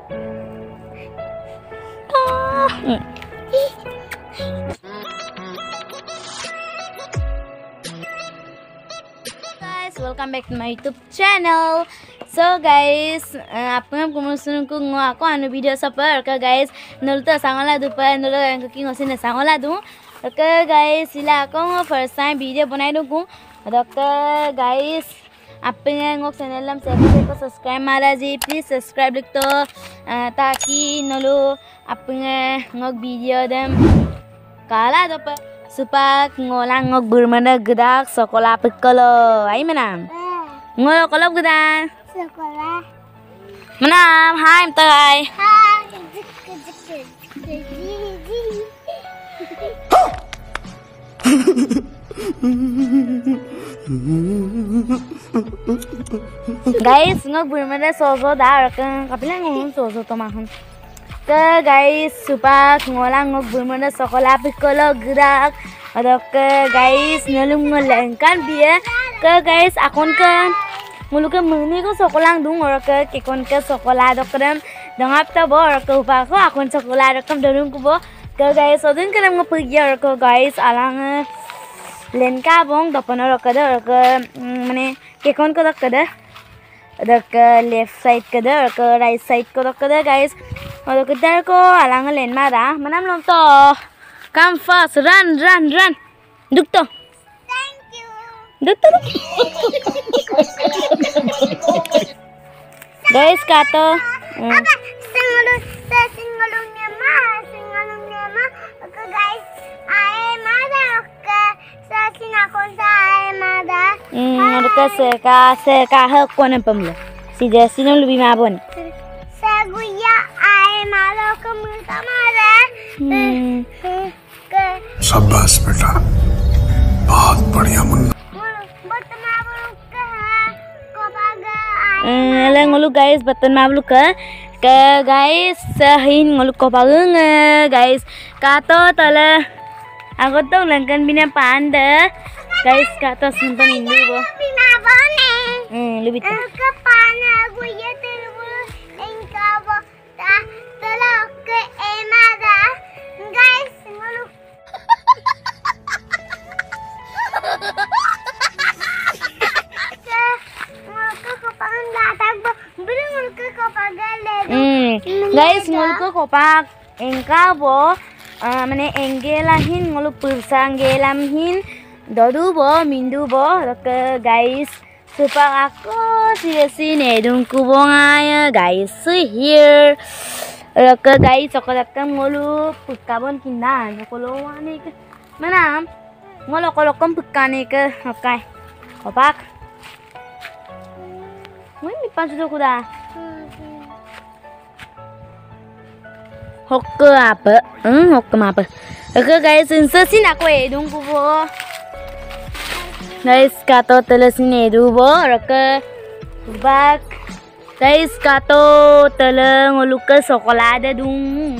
Guys, welcome back to my YouTube channel. So guys, apa promotion ko ngo ako anu video sa par ka guys nulta sangola du pa nul cooking hosin sangola du ka guys sila ako first time video banai du ko ka guys apa ngok channel lam share ko subscribe mara ji please subscribe lik to taki nulu apa ngok video dem kala do pa supak ngolang ngok bermana gedak sekolah pekolo ai mana ngol kolop gedak sekolah mana hai mtai hai guys ngok bermana soso dar kan kapila ngom soso to mahon ke guys supak ngolang ngok bermana sekolah pekolo gedak ada ke guys ngelum ngelengkan dia ke guys akon ke muluke meni ko sekolah dung or ke kekon ke sekolah dokram dangap ta bo or ke upa ko akon sekolah dokam dorung ko bo ke guys odun ke nam pergi or ke guys alang lenka bong dopan or ke mane kekon ko dok ke left side ke or ke right side ko dok guys or ke dar ko alang len mara manam lom to come fast run duk to guys kato singalong nyama oke guys ae mada oke sa sinakon sa ae mada oke seka hak konen pamlo si jasinol lebih mabon saguya ae mada oke multa mada शाबाश बेटा बहुत बढ़िया Munna ngolu guys batan mablu ke guys sahin ngolu ko pagung guys kato tala aku to langkan bina panda guys kato simpan indu bo bina bone lebih ke pana guya terbu engka bo tala ke emada guys ngolu guys ngolko kopak engka bo mane engelahin ngolu persanggelam hin dodu bo mindu bo ke guys supak aku sini dungku bongaya guys here ke guys sokolakam ngolu pukabon kinda ngolo ane ke mana ngolo kolokam pukane ke okai kopak ini pas sudah kuda hokka apa hokka apa oke guys insasin aku edung kubo guys kato telesin edu bo oke bak guys kato tele ngoluka sekolah dung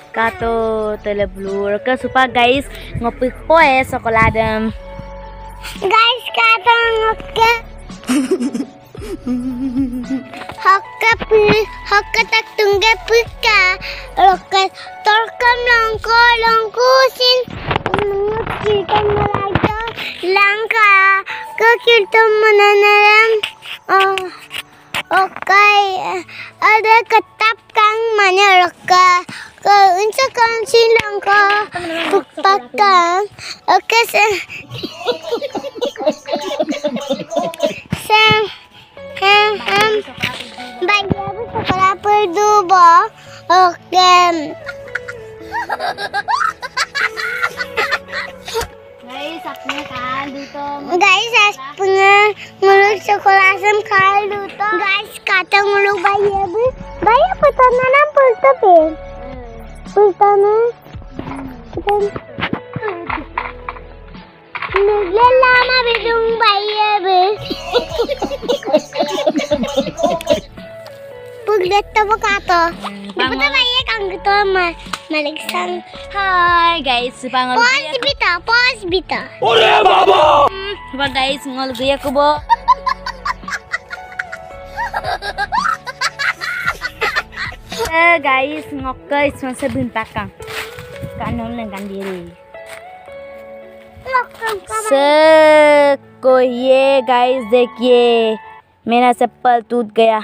kato tele blue oke supa guys ngopik po sekolah dem guys kato ngoke hokka tak tungga puka roket torkam longkusin mengukirkan meraja langka kekirtan menanaram okai ada ketap kang mana roka ke unsakan silangka pukpakan oke bagi aku sekolah perdubo oke guys apnya kaldu to guys apnya nguluk sekolah sem kaldu to guys kata nguluk bayi pertananan pertepe pertanan lama bidung bayi puglet to kato dapat bayi kang gitu maliksang hai guys pangol pos bita ore baba guys ngol gaya ko bo guys, ngokka इसमें से बिन पका कानून लगान दिए रे को ये गाइस देखिए मेरा चप्पल टूट गया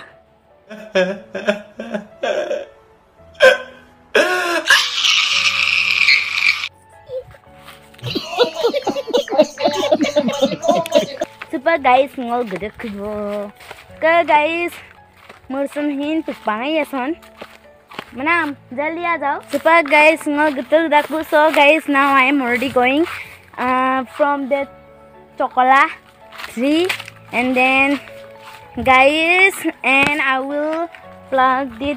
super guys ngol gede kebo ke guys mursun hin tukpangai ya son manam jaldi आ जाओ super guys ngol gede dakbu so guys now I am already going from the chocolate tree and then guys and I will plug the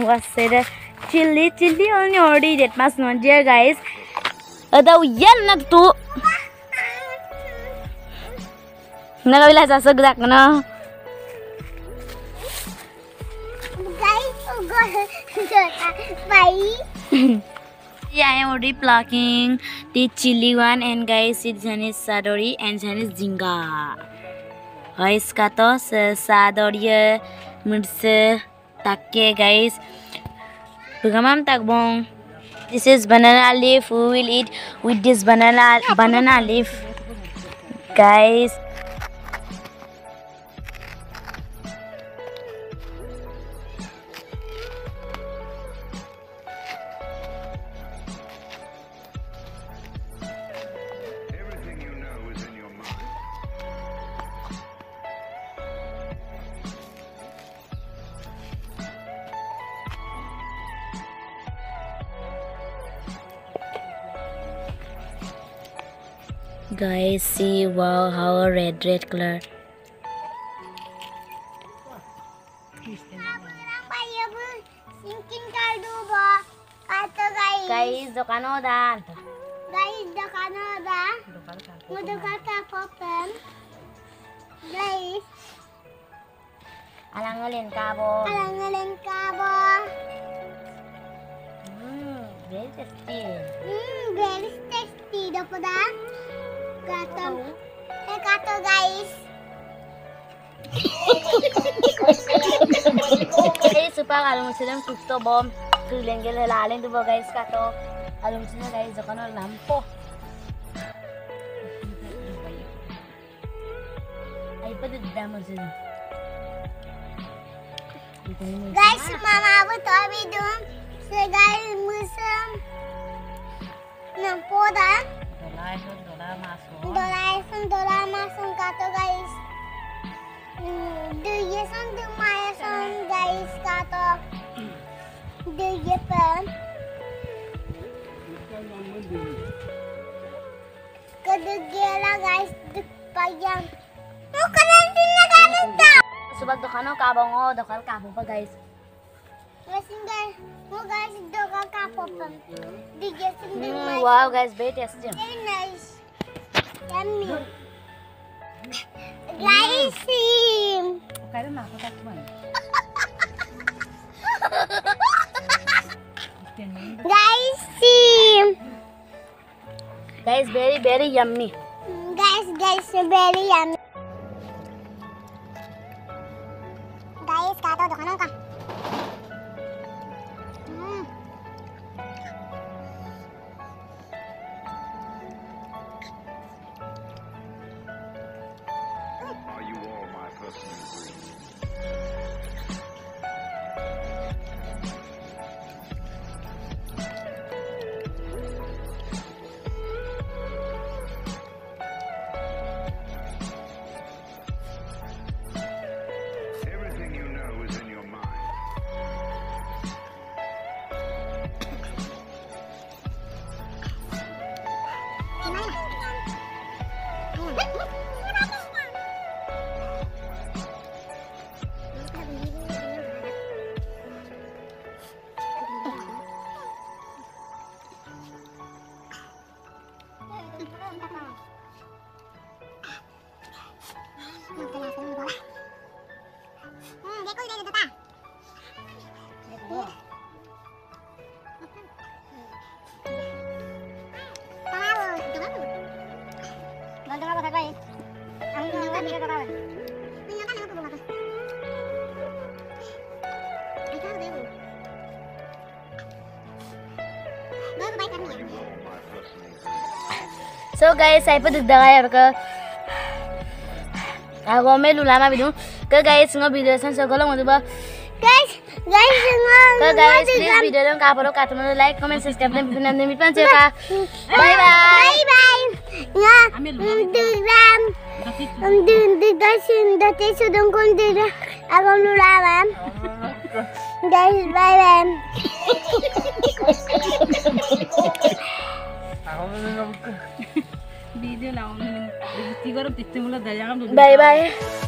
what's it chili only already that must not dear guys although yan na to nagawila sa sagdak na guys bye yeah I am already plucking the chili one and guys it's Janice sadori and Janice jinga guys kato sadori mirse takke guys bugamam takbong this is banana leaf we will eat with this banana leaf guys guys see wow how a red color guys dokano dan guys alangalin kabo very tasty dapat dah Kato guys. Guys, supaya kalau misalnya kusto bom, kulengkel laleng tuh guys kato. Kalau misalnya guys jangan lampu. Ayo pada dalam sini. Guys, mama aku tahu bidung. Segal musim nampu dah. Dola masuk kato guys. Do you my son guys kato. Do you pen? Kedegela guys payang. Mau kalian sini kan? Subag dokano kabongo dokal kabo pa guys. Guys, mau guys dokal kabo pa. Wow guys, very tasty. Very nice. Yummy. Guys, Kailan na ako tatman? Guys, very yummy. Guys, very yummy. Guys, kato dokano ka. Are you all my personal ingredients? Everything you know is in your mind. So guys, saya pun deg-degan ya Ako may lulama video. Guys, nga video san so kalau mau ba? Guys, please video dong kapalo katulungan like, comment, subscribe dan video namin pan ka. Bye bye. Bye bye. Nga. Dugram. Dati sudong kundi ako lulama. Guys, bye bye. Video lah, tiga orang tiga mulut dah jangan dulu. Bye bye.